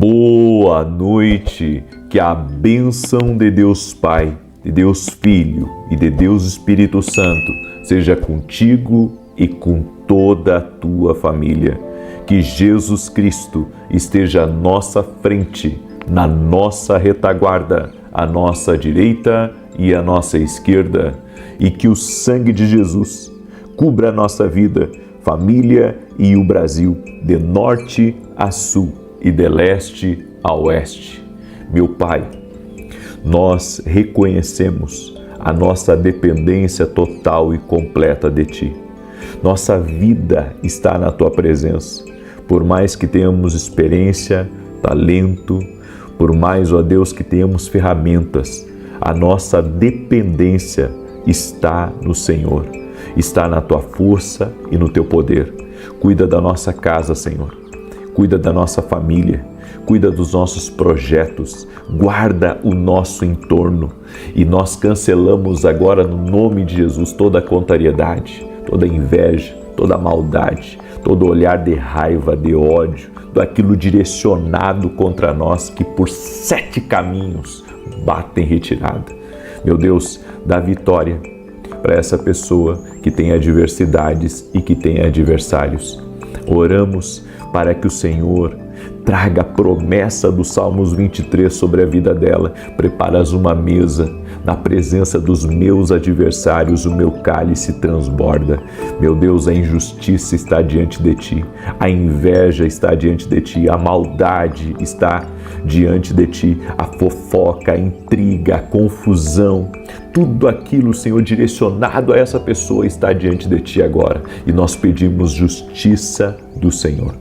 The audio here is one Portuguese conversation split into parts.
Boa noite, que a bênção de Deus Pai, de Deus Filho e de Deus Espírito Santo seja contigo e com toda a tua família. Que Jesus Cristo esteja à nossa frente, na nossa retaguarda, à nossa direita e à nossa esquerda, e que o sangue de Jesus cubra a nossa vida, família e o Brasil, de norte a sul e de leste a oeste. Meu Pai, nós reconhecemos a nossa dependência total e completa de Ti. Nossa vida está na Tua presença. Por mais que tenhamos experiência, talento, por mais, ó Deus, que tenhamos ferramentas, a nossa dependência está no Senhor, está na Tua força e no Teu poder. Cuida da nossa casa, Senhor. Cuida da nossa família, cuida dos nossos projetos, guarda o nosso entorno. E nós cancelamos agora, no nome de Jesus, toda a contrariedade, toda a inveja, toda a maldade, todo olhar de raiva, de ódio, daquilo direcionado contra nós, que por 7 caminhos batem retirada. Meu Deus, dá vitória para essa pessoa que tem adversidades e que tem adversários. Oramos para que o Senhor traga a promessa do Salmos 23 sobre a vida dela. Preparas uma mesa na presença dos meus adversários, o meu cálice transborda. Meu Deus, a injustiça está diante de Ti, a inveja está diante de Ti, a maldade está diante de Ti, a fofoca, a intriga, a confusão, tudo aquilo, Senhor, direcionado a essa pessoa está diante de Ti agora. E nós pedimos justiça do Senhor.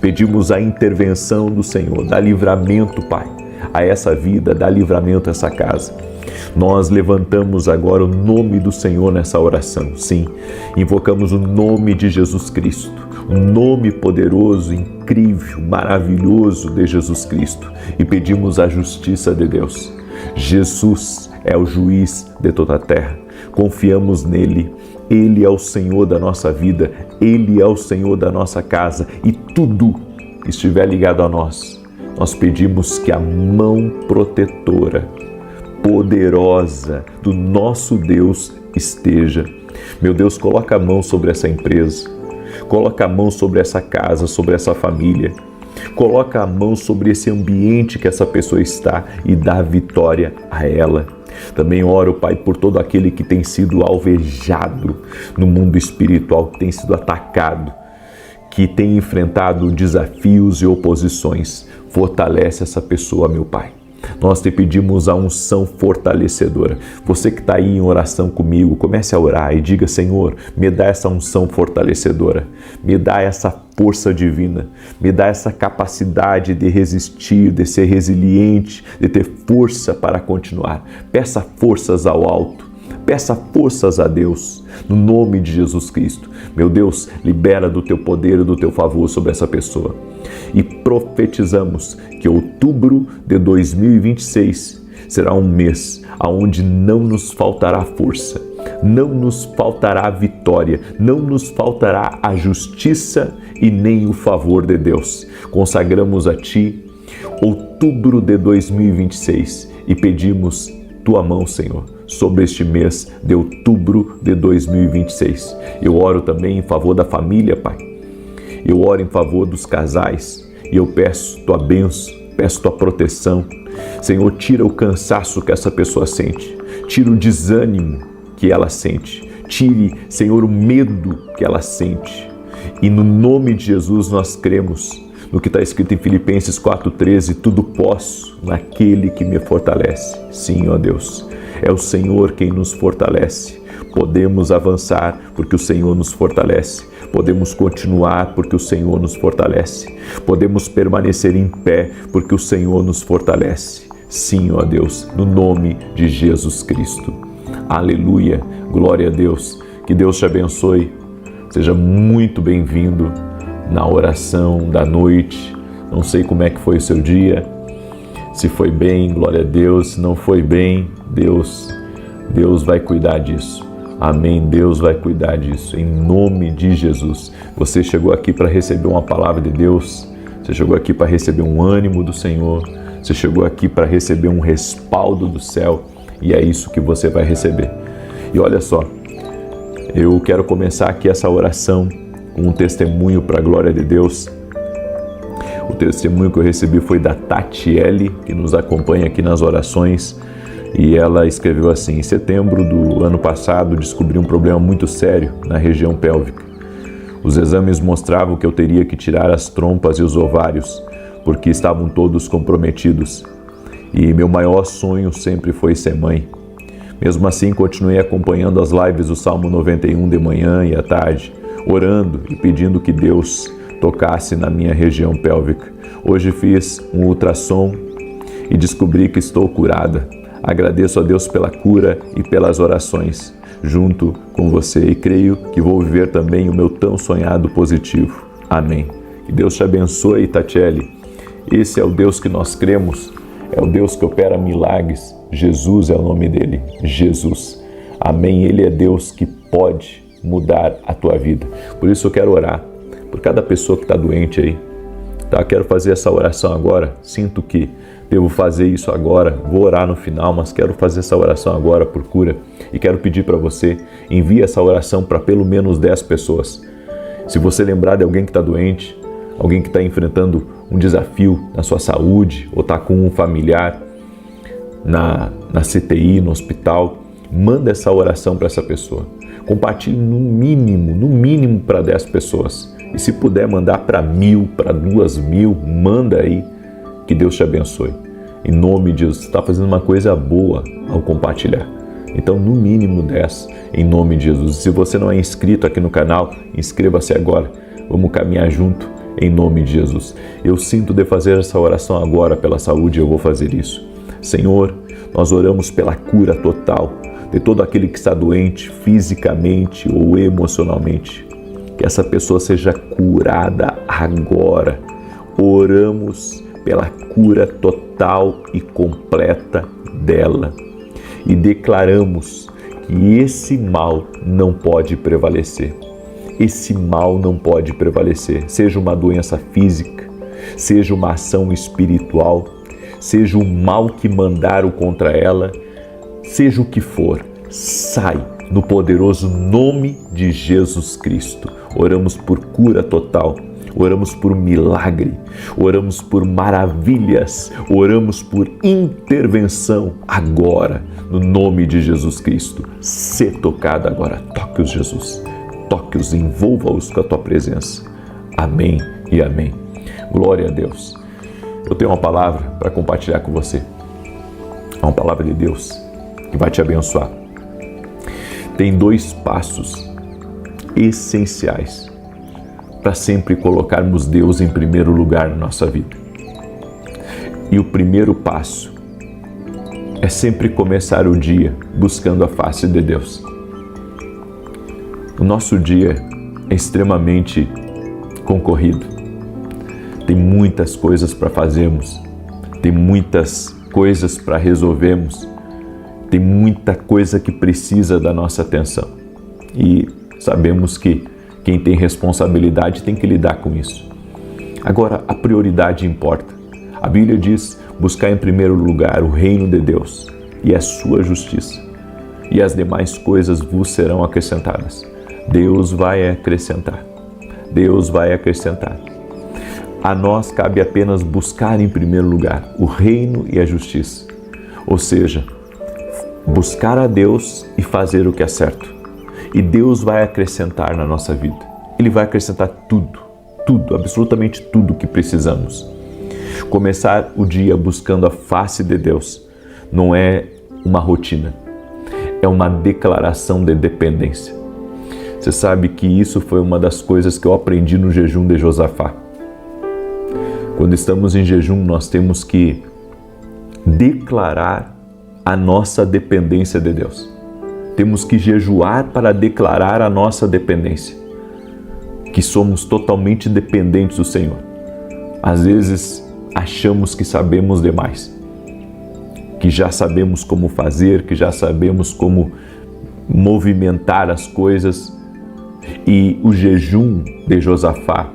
Pedimos a intervenção do Senhor, dá livramento, Pai, a essa vida, dá livramento a essa casa. Nós levantamos agora o nome do Senhor nessa oração, sim, invocamos o nome de Jesus Cristo, o nome poderoso, incrível, maravilhoso de Jesus Cristo, e pedimos a justiça de Deus. Jesus é o juiz de toda a terra, confiamos nele. Ele é o Senhor da nossa vida, Ele é o Senhor da nossa casa, e tudo que estiver ligado a nós, nós pedimos que a mão protetora, poderosa do nosso Deus esteja. Meu Deus, coloca a mão sobre essa empresa, coloca a mão sobre essa casa, sobre essa família, coloca a mão sobre esse ambiente que essa pessoa está e dá vitória a ela. Também oro, Pai, por todo aquele que tem sido alvejado no mundo espiritual, que tem sido atacado, que tem enfrentado desafios e oposições. Fortalece essa pessoa, meu Pai. Nós te pedimos a unção fortalecedora. Você que está aí em oração comigo, comece a orar e diga: Senhor, me dá essa unção fortalecedora, me dá essa força divina, me dá essa capacidade de resistir, de ser resiliente, de ter força para continuar. Peça forças ao alto, peça forças a Deus, no nome de Jesus Cristo. Meu Deus, libera do Teu poder e do Teu favor sobre essa pessoa. E profetizamos que outubro de 2026 será um mês onde não nos faltará força, não nos faltará vitória, não nos faltará a justiça e nem o favor de Deus. Consagramos a Ti outubro de 2026 e pedimos Tua mão, Senhor, sobre este mês de outubro de 2026. Eu oro também em favor da família, Pai. Eu oro em favor dos casais e eu peço Tua bênção, peço Tua proteção. Senhor, tira o cansaço que essa pessoa sente, tira o desânimo que ela sente, tire, Senhor, o medo que ela sente. E no nome de Jesus nós cremos no que está escrito em Filipenses 4,13, tudo posso naquele que me fortalece. Sim, ó Deus, é o Senhor quem nos fortalece. Podemos avançar porque o Senhor nos fortalece. Podemos continuar porque o Senhor nos fortalece. Podemos permanecer em pé porque o Senhor nos fortalece. Sim, ó Deus, no nome de Jesus Cristo. Aleluia, glória a Deus. Que Deus te abençoe. Seja muito bem-vindo na oração da noite. Não sei como é que foi o seu dia. Se foi bem, glória a Deus. Se não foi bem, Deus vai cuidar disso. Amém. Deus vai cuidar disso, em nome de Jesus. Você chegou aqui para receber uma palavra de Deus. Você chegou aqui para receber um ânimo do Senhor. Você chegou aqui para receber um respaldo do céu. E é isso que você vai receber. E olha só, eu quero começar aqui essa oração com um testemunho para a glória de Deus. O testemunho que eu recebi foi da Tatiele, que nos acompanha aqui nas orações. E ela escreveu assim: em setembro do ano passado, descobri um problema muito sério na região pélvica. Os exames mostravam que eu teria que tirar as trompas e os ovários, porque estavam todos comprometidos. E meu maior sonho sempre foi ser mãe. Mesmo assim, continuei acompanhando as lives do Salmo 91 de manhã e à tarde, orando e pedindo que Deus tocasse na minha região pélvica. Hoje fiz um ultrassom e descobri que estou curada. Agradeço a Deus pela cura e pelas orações junto com você e creio que vou viver também o meu tão sonhado positivo. Amém. Que Deus te abençoe, Tatiele. Esse é o Deus que nós cremos, é o Deus que opera milagres. Jesus é o nome dele, Jesus. Amém. Ele é Deus que pode mudar a tua vida. Por isso eu quero orar por cada pessoa que está doente aí. Tá? Quero fazer essa oração agora. Sinto que devo fazer isso agora. Vou orar no final, mas quero fazer essa oração agora por cura. E quero pedir para você, envie essa oração para pelo menos 10 pessoas. Se você lembrar de alguém que está doente, alguém que está enfrentando um desafio na sua saúde, ou está com um familiar na CTI, no hospital, manda essa oração para essa pessoa. Compartilhe no mínimo para 10 pessoas. E se puder mandar para 1.000, para 2.000, manda aí, que Deus te abençoe. Em nome de Jesus, você está fazendo uma coisa boa ao compartilhar. Então, no mínimo 10, em nome de Jesus. Se você não é inscrito aqui no canal, inscreva-se agora. Vamos caminhar junto, em nome de Jesus. Eu sinto de fazer essa oração agora pela saúde, eu vou fazer isso. Senhor, nós oramos pela cura total de todo aquele que está doente fisicamente ou emocionalmente. Que essa pessoa seja curada agora. Oramos pela cura total e completa dela. E declaramos que esse mal não pode prevalecer. Esse mal não pode prevalecer. Seja uma doença física, seja uma ação espiritual, seja o mal que mandaram contra ela, seja o que for, sai no poderoso nome de Jesus Cristo. Oramos por cura total, oramos por milagre, oramos por maravilhas, oramos por intervenção agora, no nome de Jesus Cristo. Sê tocado agora, toque-os, Jesus, toque-os, envolva-os com a tua presença. Amém e amém. Glória a Deus. Eu tenho uma palavra para compartilhar com você. É uma palavra de Deus que vai te abençoar. Tem 2 passos essenciais para sempre colocarmos Deus em primeiro lugar na nossa vida. E o primeiro passo é sempre começar o dia buscando a face de Deus. O nosso dia é extremamente concorrido. Tem muitas coisas para fazermos, tem muitas coisas para resolvermos, tem muita coisa que precisa da nossa atenção. E sabemos que quem tem responsabilidade tem que lidar com isso. Agora, a prioridade importa. A Bíblia diz: buscar em primeiro lugar o reino de Deus e a sua justiça, e as demais coisas vos serão acrescentadas. Deus vai acrescentar. Deus vai acrescentar. A nós cabe apenas buscar em primeiro lugar o reino e a justiça. Ou seja, buscar a Deus e fazer o que é certo. E Deus vai acrescentar na nossa vida. Ele vai acrescentar tudo, absolutamente tudo que precisamos. Começar o dia buscando a face de Deus não é uma rotina, é uma declaração de dependência. Você sabe que isso foi uma das coisas que eu aprendi no jejum de Josafá. Quando estamos em jejum, nós temos que declarar a nossa dependência de Deus. Temos que jejuar para declarar a nossa dependência, que somos totalmente dependentes do Senhor. Às vezes achamos que sabemos demais, que já sabemos como fazer, que já sabemos como movimentar as coisas. E o jejum de Josafá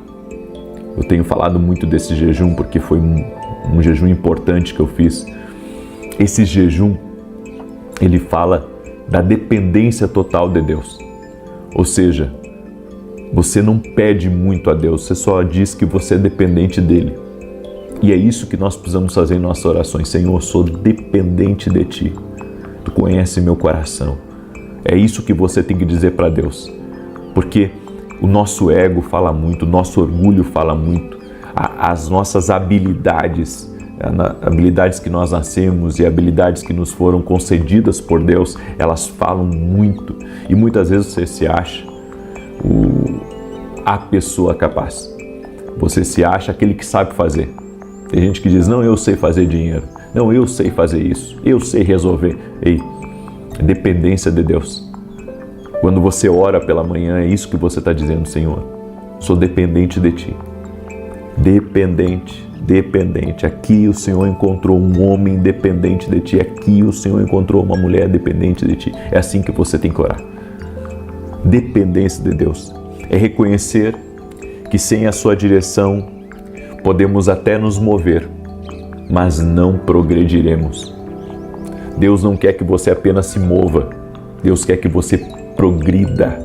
Eu tenho falado muito desse jejum porque foi um jejum importante que eu fiz. Esse jejum, ele fala da dependência total de Deus. Ou seja, você não pede muito a Deus, você só diz que você é dependente dele. E é isso que nós precisamos fazer em nossas orações. Senhor, eu sou dependente de Ti. Tu conhece meu coração. É isso que você tem que dizer para Deus. Porque o nosso ego fala muito, o nosso orgulho fala muito, as nossas habilidades que nós nascemos e habilidades que nos foram concedidas por Deus, elas falam muito. E muitas vezes você se acha a pessoa capaz. Você se acha aquele que sabe fazer. Tem gente que diz, não, eu sei fazer dinheiro. Não, eu sei fazer isso. Eu sei resolver. Ei, dependência de Deus. Quando você ora pela manhã, é isso que você está dizendo, Senhor. Sou dependente de Ti. Dependente. Aqui o Senhor encontrou um homem dependente de Ti. Aqui o Senhor encontrou uma mulher dependente de Ti. É assim que você tem que orar. Dependência de Deus. É reconhecer que sem a sua direção podemos até nos mover, mas não progrediremos. Deus não quer que você apenas se mova. Deus quer que você progrida.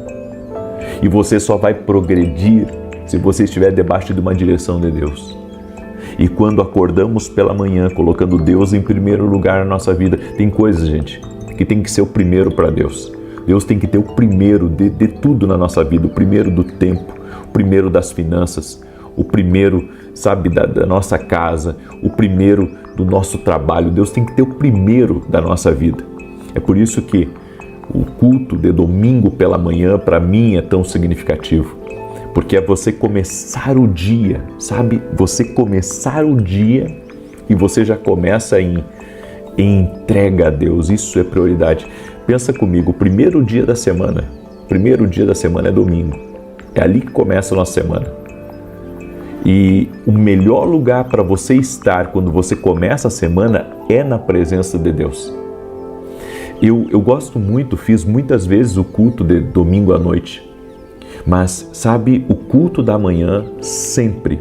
E você só vai progredir se você estiver debaixo de uma direção de Deus. E quando acordamos pela manhã, colocando Deus em primeiro lugar na nossa vida, tem coisas, gente, que tem que ser o primeiro para Deus. Deus tem que ter o primeiro de tudo na nossa vida, o primeiro do tempo, o primeiro das finanças, o primeiro, sabe, da nossa casa, o primeiro do nosso trabalho. Deus tem que ter o primeiro da nossa vida. É por isso que o culto de domingo pela manhã, para mim, é tão significativo. Porque é você começar o dia, sabe? Você começar o dia e você já começa em entrega a Deus. Isso é prioridade. Pensa comigo, o primeiro dia da semana é domingo. É ali que começa a nossa semana. E o melhor lugar para você estar quando você começa a semana é na presença de Deus. Eu gosto muito, fiz muitas vezes o culto de domingo à noite. Mas, sabe, o culto da manhã sempre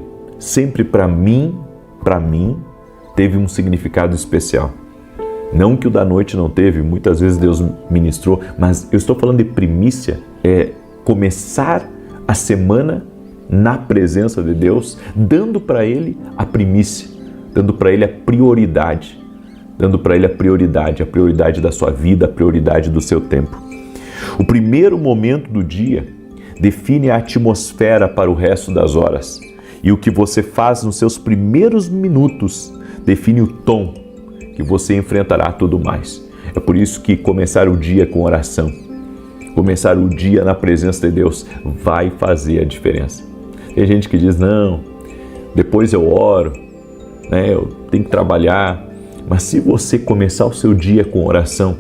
para mim, teve um significado especial. Não que o da noite não teve, muitas vezes Deus ministrou, mas eu estou falando de primícia, é começar a semana na presença de Deus, dando para Ele a primícia, dando para Ele a prioridade, a prioridade da sua vida, a prioridade do seu tempo. O primeiro momento do dia define a atmosfera para o resto das horas. E o que você faz nos seus primeiros minutos define o tom que você enfrentará tudo mais. É por isso que começar o dia com oração, começar o dia na presença de Deus vai fazer a diferença. Tem gente que diz, não, depois eu oro, né, eu tenho que trabalhar. Mas se você começar o seu dia com oração,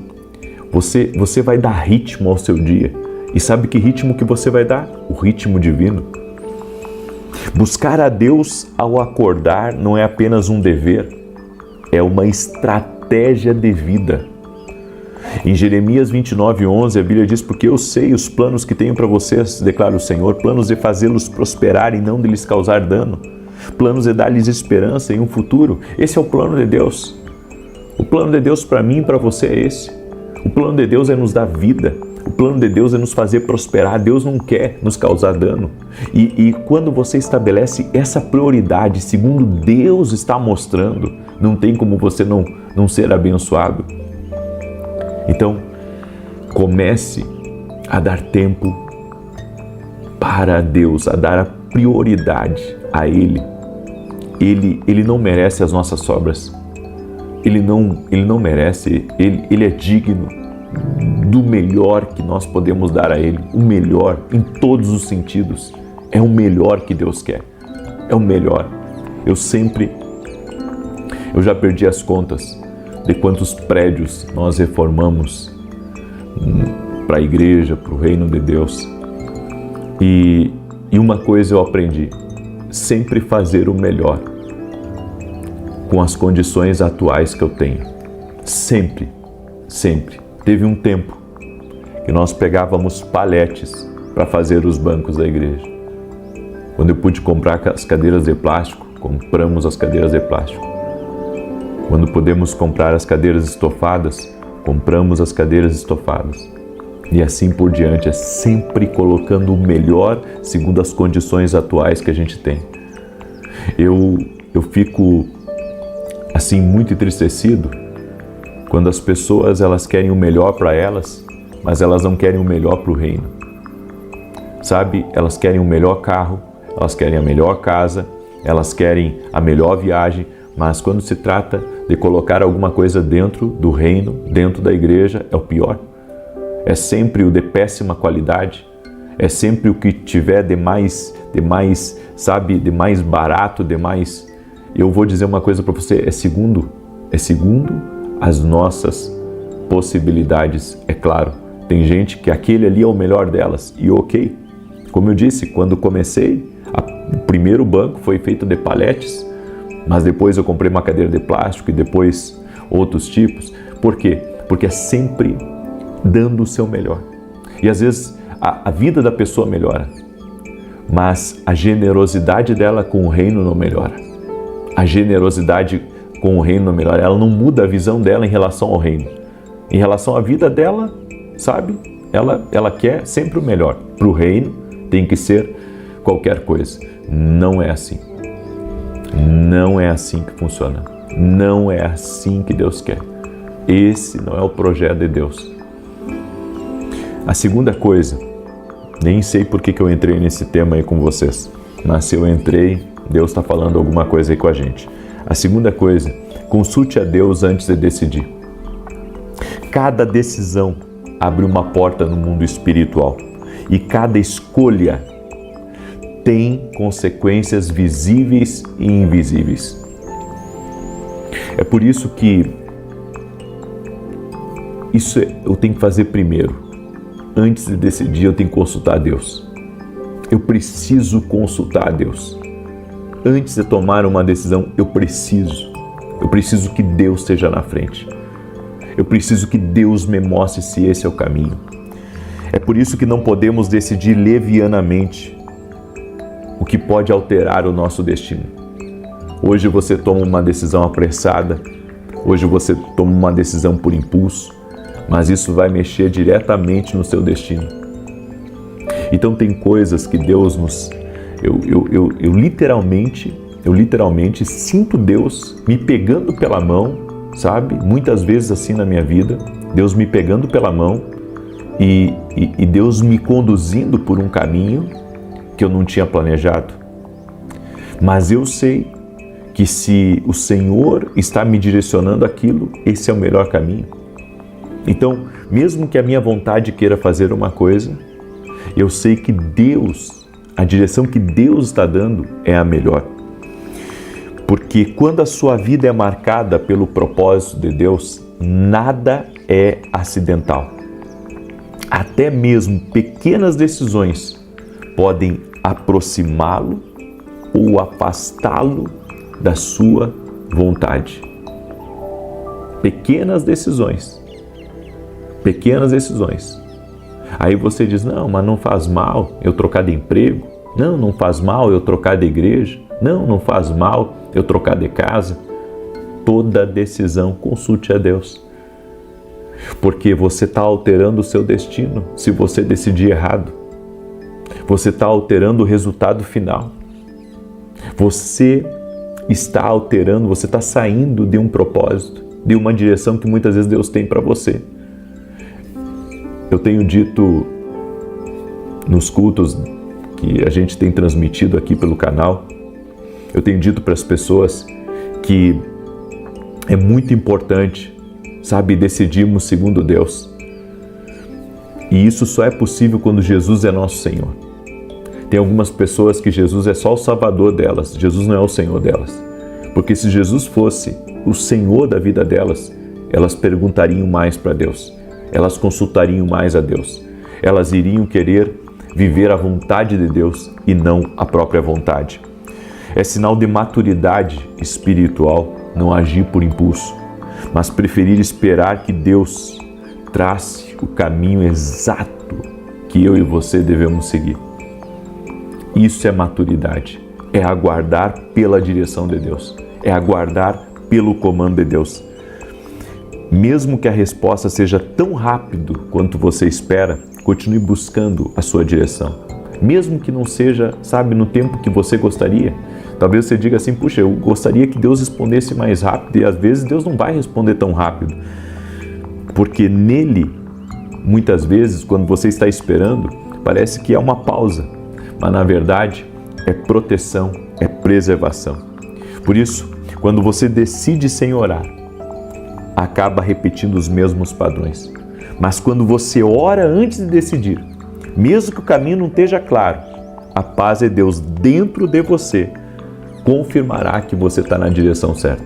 você vai dar ritmo ao seu dia. E sabe que ritmo que você vai dar? O ritmo divino. Buscar a Deus ao acordar não é apenas um dever, é uma estratégia de vida. Em Jeremias 29:11, a Bíblia diz, porque eu sei os planos que tenho para vocês, declara o Senhor, planos de fazê-los prosperar e não de lhes causar dano, planos de dar-lhes esperança em um futuro. Esse é o plano de Deus. O plano de Deus para mim e para você é esse. O plano de Deus é nos dar vida. O plano de Deus é nos fazer prosperar. Deus não quer nos causar dano. E quando você estabelece essa prioridade, segundo Deus está mostrando, não tem como você não ser abençoado. Então, comece a dar tempo para Deus, a dar a prioridade a Ele. Ele não merece as nossas sobras. Ele não merece, ele é digno do melhor que nós podemos dar a Ele, o melhor em todos os sentidos. É o melhor que Deus quer, é o melhor. Eu já perdi as contas de quantos prédios nós reformamos para a igreja, para o reino de Deus. E uma coisa eu aprendi, sempre fazer o melhor com as condições atuais que eu tenho. Sempre. Teve um tempo que nós pegávamos paletes para fazer os bancos da igreja. Quando eu pude comprar as cadeiras de plástico, compramos as cadeiras de plástico. Quando podemos comprar as cadeiras estofadas, compramos as cadeiras estofadas. E assim por diante, é sempre colocando o melhor segundo as condições atuais que a gente tem. Eu fico assim muito entristecido quando as pessoas elas querem o melhor para elas, mas elas não querem o melhor para o reino. Sabe, elas querem o melhor carro, elas querem a melhor casa, elas querem a melhor viagem, mas quando se trata de colocar alguma coisa dentro do reino, dentro da igreja, é o pior. É sempre o de péssima qualidade, é sempre o que tiver de mais, sabe, de mais barato, de mais... Eu vou dizer uma coisa para você, é segundo as nossas possibilidades, é claro. Tem gente que aquele ali é o melhor delas, e ok. Como eu disse, quando comecei, o primeiro banco foi feito de paletes, mas depois eu comprei uma cadeira de plástico e depois outros tipos. Por quê? Porque é sempre dando o seu melhor. E às vezes a vida da pessoa melhora, mas a generosidade dela com o reino não melhora. A generosidade com o reino não melhora. Ela não muda a visão dela em relação ao reino. Em relação à vida dela, sabe? Ela quer sempre o melhor. Para o reino tem que ser qualquer coisa. Não é assim. Não é assim que funciona. Não é assim que Deus quer. Esse não é o projeto de Deus. A segunda coisa, nem sei por que eu entrei nesse tema aí com vocês, mas se eu entrei, Deus está falando alguma coisa aí com a gente. A segunda coisa, consulte a Deus antes de decidir. Cada decisão abre uma porta no mundo espiritual e cada escolha tem consequências visíveis e invisíveis. É por isso que eu tenho que fazer primeiro. Antes de decidir, eu tenho que consultar a Deus. Eu preciso consultar a Deus. Antes de tomar uma decisão, eu preciso que Deus esteja na frente. Eu preciso que Deus me mostre se esse é o caminho. É por isso que não podemos decidir levianamente, o que pode alterar o nosso destino. Hoje você toma uma decisão apressada, hoje você toma uma decisão por impulso, mas isso vai mexer diretamente no seu destino. Então tem coisas que Deus nos... Eu literalmente sinto Deus me pegando pela mão, sabe? Muitas vezes assim na minha vida, Deus me pegando pela mão e Deus me conduzindo por um caminho que eu não tinha planejado. Mas eu sei que se o Senhor está me direcionando aquilo, esse é o melhor caminho. Então, mesmo que a minha vontade queira fazer uma coisa, eu sei que Deus, a direção que Deus está dando é a melhor. Porque quando a sua vida é marcada pelo propósito de Deus, nada é acidental. Até mesmo pequenas decisões podem aproximá-lo ou afastá-lo da sua vontade. Pequenas decisões. Aí você diz, não, mas não faz mal eu trocar de emprego. Não faz mal eu trocar de igreja. Não faz mal eu trocar de casa. Toda decisão, consulte a Deus. Porque você está alterando o seu destino se você decidir errado. Você está alterando o resultado final. Você está alterando, você está saindo de um propósito, de uma direção que muitas vezes Deus tem para você. Eu tenho dito nos cultos que a gente tem transmitido aqui pelo canal, eu tenho dito para as pessoas que é muito importante, sabe, decidirmos segundo Deus. E isso só é possível quando Jesus é nosso Senhor. Tem algumas pessoas que Jesus é só o Salvador delas, Jesus não é o Senhor delas. Porque se Jesus fosse o Senhor da vida delas, elas perguntariam mais para Deus. Elas consultariam mais a Deus. Elas iriam querer viver a vontade de Deus e não a própria vontade. É sinal de maturidade espiritual não agir por impulso, mas preferir esperar que Deus trace o caminho exato que eu e você devemos seguir. Isso é maturidade. É aguardar pela direção de Deus. É aguardar pelo comando de Deus. Mesmo que a resposta seja tão rápido quanto você espera, continue buscando a sua direção. Mesmo que não seja, no tempo que você gostaria. Talvez você diga assim, puxa, eu gostaria que Deus respondesse mais rápido, e às vezes Deus não vai responder tão rápido. Porque nele, muitas vezes, quando você está esperando, parece que é uma pausa. Mas na verdade, é proteção, é preservação. Por isso, quando você decide sem orar, acaba repetindo os mesmos padrões. Mas quando você ora antes de decidir, mesmo que o caminho não esteja claro, a paz de Deus dentro de você confirmará que você está na direção certa.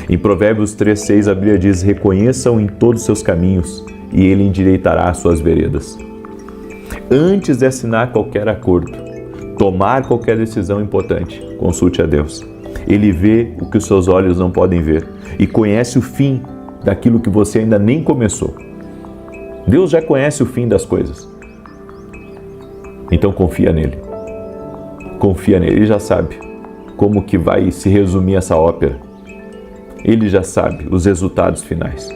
Em Provérbios 3:6, a Bíblia diz: reconheça-o em todos os seus caminhos e ele endireitará as suas veredas. Antes de assinar qualquer acordo, tomar qualquer decisão importante, consulte a Deus. Ele vê o que os seus olhos não podem ver e conhece o fim daquilo que você ainda nem começou. Deus já conhece o fim das coisas. Então confia nele. Confia nele, ele já sabe como que vai se resumir essa ópera. Ele já sabe os resultados finais.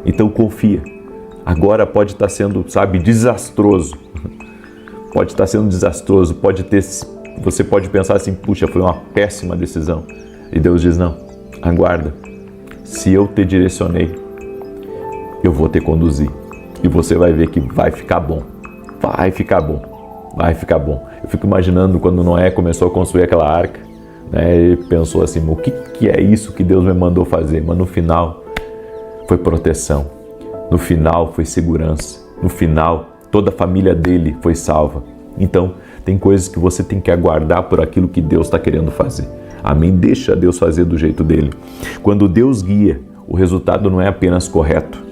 Então confia. Agora pode estar sendo, desastroso. Pode estar sendo desastroso, você pode pensar assim, puxa, foi uma péssima decisão. E Deus diz, não, aguarda. Se eu te direcionei, eu vou te conduzir. E você vai ver que vai ficar bom. Vai ficar bom. Vai ficar bom. Eu fico imaginando quando Noé começou a construir aquela arca, ele pensou assim, o que é isso que Deus me mandou fazer? Mas no final foi proteção. No final foi segurança. No final toda a família dele foi salva. Então tem coisas que você tem que aguardar por aquilo que Deus está querendo fazer. Amém? Deixa Deus fazer do jeito dele. Quando Deus guia, o resultado não é apenas correto,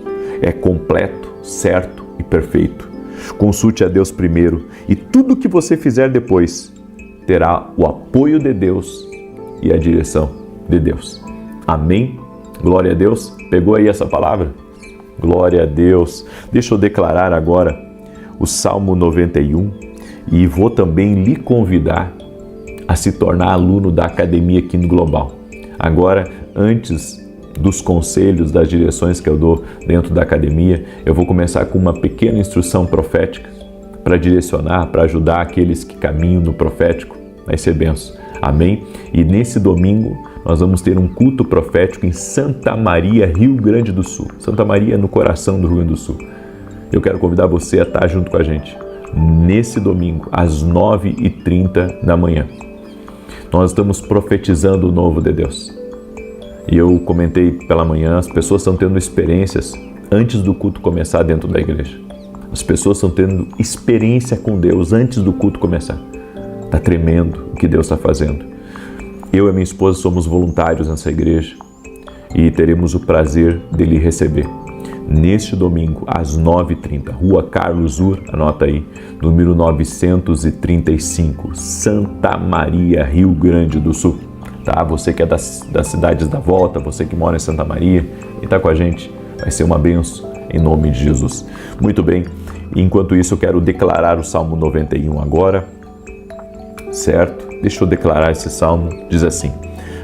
é completo, certo e perfeito. Consulte a Deus primeiro e tudo que você fizer depois terá o apoio de Deus e a direção de Deus. Amém? Glória a Deus. Pegou aí essa palavra? Glória a Deus. Deixa eu declarar agora o Salmo 91 e vou também lhe convidar a se tornar aluno da Academia Quino Global. Agora, antes dos conselhos, das direções que eu dou dentro da academia, eu vou começar com uma pequena instrução profética para direcionar, para ajudar aqueles que caminham no profético. Vai ser benção. Amém? E nesse domingo nós vamos ter um culto profético em Santa Maria, Rio Grande do Sul. Santa Maria, no coração do Rio Grande do Sul. Eu quero convidar você a estar junto com a gente nesse domingo, às 9h30 da manhã. Nós estamos profetizando o novo de Deus. E eu comentei pela manhã, as pessoas estão tendo experiências antes do culto começar dentro da igreja. As pessoas estão tendo experiência com Deus antes do culto começar. Está tremendo o que Deus está fazendo. Eu e minha esposa somos voluntários nessa igreja e teremos o prazer de lhe receber. Neste domingo, às 9h30, Rua Carlos Ur, anota aí, número 935, Santa Maria, Rio Grande do Sul. Tá? Você que é das cidades da volta, você que mora em Santa Maria e está com a gente, vai ser uma bênção em nome de Jesus. Muito bem, enquanto isso eu quero declarar o Salmo 91 agora, certo? Deixa eu declarar esse Salmo, diz assim: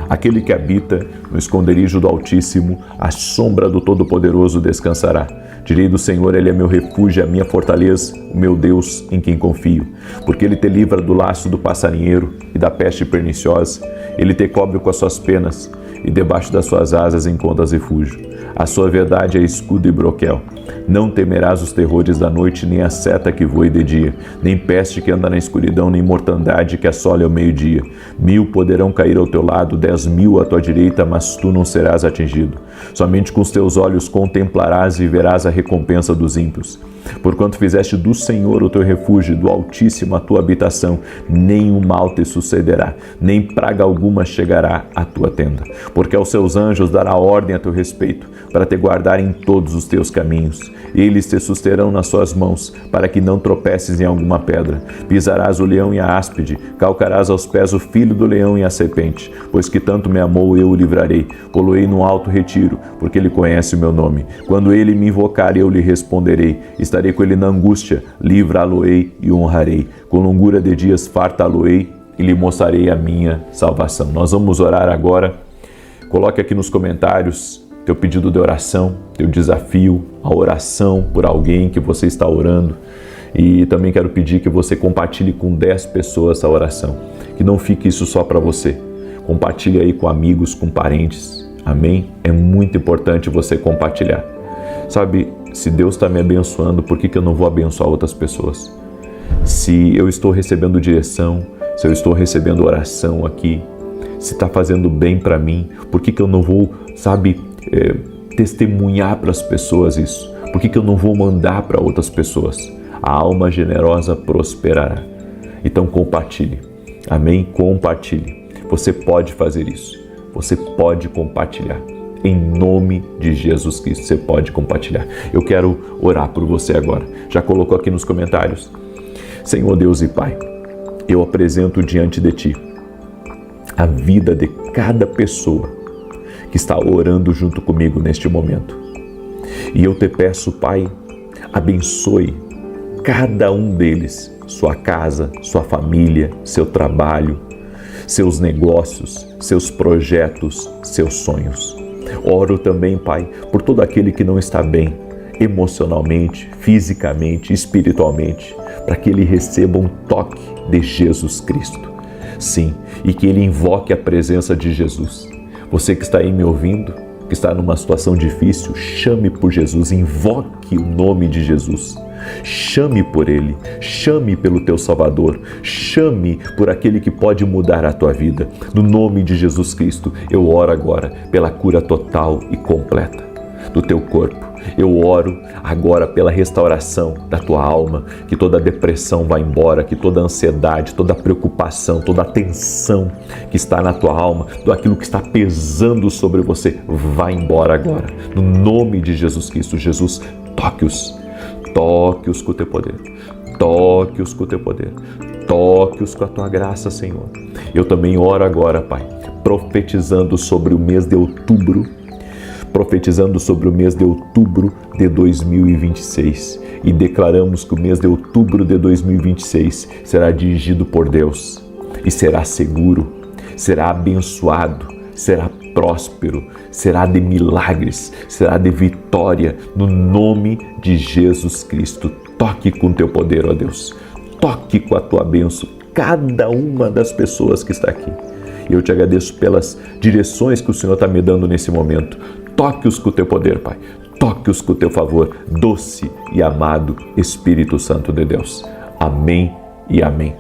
aquele que habita no esconderijo do Altíssimo, à sombra do Todo-Poderoso descansará. Direi do Senhor, Ele é meu refúgio, a minha fortaleza, o meu Deus em quem confio. Porque Ele te livra do laço do passarinheiro e da peste perniciosa. Ele te cobre com as suas penas e debaixo das suas asas encontras refúgio. A sua verdade é escudo e broquel. Não temerás os terrores da noite, nem a seta que voe de dia, nem peste que anda na escuridão, nem mortandade que assole ao meio-dia. 1000 poderão cair ao teu lado, 10.000 à tua direita, mas tu não serás atingido. Somente com os teus olhos contemplarás e verás a recompensa dos ímpios. Porquanto fizeste do Senhor o teu refúgio, do Altíssimo a tua habitação, nenhum mal te sucederá, nem praga alguma chegará à tua tenda. Porque aos seus anjos dará ordem a teu respeito, para te guardar em todos os teus caminhos. Eles te susterão nas suas mãos, para que não tropeces em alguma pedra. Pisarás o leão e a áspide, calcarás aos pés o filho do leão e a serpente. Pois que tanto me amou, eu o livrarei. Poloei no alto retiro, porque ele conhece o meu nome. Quando ele me invocar, eu lhe responderei. Estarei com ele na angústia, livrá-lo-ei e honrarei. Com longura de dias fartá-lo-ei e lhe mostrarei a minha salvação. Nós vamos orar agora. Coloque aqui nos comentários teu pedido de oração, teu desafio, a oração por alguém que você está orando. E também quero pedir que você compartilhe com 10 pessoas essa oração. Que não fique isso só para você. Compartilhe aí com amigos, com parentes. Amém? É muito importante você compartilhar. Sabe, se Deus está me abençoando, por que eu não vou abençoar outras pessoas? Se eu estou recebendo direção, se eu estou recebendo oração aqui, se está fazendo bem para mim, por que eu não vou, testemunhar para as pessoas isso? Por que eu não vou mandar para outras pessoas? A alma generosa prosperará. Então compartilhe. Amém? Compartilhe. Você pode fazer isso. Você pode compartilhar. Em nome de Jesus Cristo, você pode compartilhar. Eu quero orar por você agora. Já colocou aqui nos comentários? Senhor Deus e Pai, eu apresento diante de Ti a vida de cada pessoa que está orando junto comigo neste momento. E eu te peço, Pai, abençoe cada um deles, sua casa, sua família, seu trabalho, seus negócios, seus projetos, seus sonhos. Oro também, Pai, por todo aquele que não está bem, emocionalmente, fisicamente, espiritualmente, para que ele receba um toque de Jesus Cristo. Sim, e que ele invoque a presença de Jesus. Você que está aí me ouvindo, que está numa situação difícil, chame por Jesus, invoque o nome de Jesus. Chame por Ele, chame pelo teu Salvador, chame por aquele que pode mudar a tua vida. No nome de Jesus Cristo, eu oro agora pela cura total e completa do teu corpo. Eu oro agora pela restauração da tua alma, que toda depressão vá embora, que toda ansiedade, toda preocupação, toda tensão que está na tua alma, tudo aquilo que está pesando sobre você, vá embora agora. No nome de Jesus Cristo, Jesus, toque-os com o teu poder, toque-os com o teu poder, toque-os com a tua graça, Senhor. Eu também oro agora, Pai, profetizando sobre o mês de outubro, de 2026, e declaramos que o mês de outubro de 2026 será dirigido por Deus e será seguro, será abençoado, será próspero, será de milagres, será de vitória, no nome de Jesus Cristo. Toque com teu poder, ó Deus, toque com a tua bênção cada uma das pessoas que está aqui. Eu te agradeço pelas direções que o Senhor está me dando nesse momento. Toque-os com o teu poder, Pai. Toque-os com o teu favor, doce e amado Espírito Santo de Deus. Amém e amém.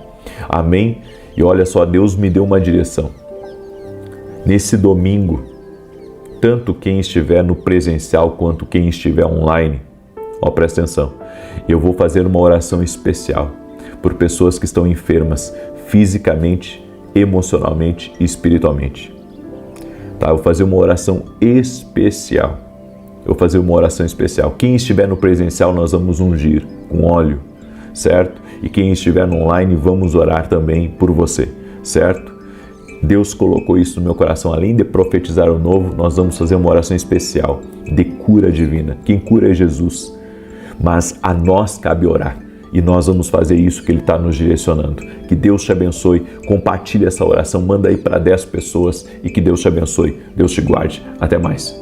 Amém. E olha só, Deus me deu uma direção. Nesse domingo, tanto quem estiver no presencial quanto quem estiver online, presta atenção, eu vou fazer uma oração especial por pessoas que estão enfermas fisicamente, emocionalmente e espiritualmente. Tá? Eu vou fazer uma oração especial. Quem estiver no presencial, nós vamos ungir com óleo, certo? E quem estiver no online, vamos orar também por você, certo? Deus colocou isso no meu coração. Além de profetizar o novo, nós vamos fazer uma oração especial de cura divina. Quem cura é Jesus, mas a nós cabe orar. E nós vamos fazer isso que Ele está nos direcionando. Que Deus te abençoe. Compartilhe essa oração. Manda aí para 10 pessoas e que Deus te abençoe. Deus te guarde. Até mais.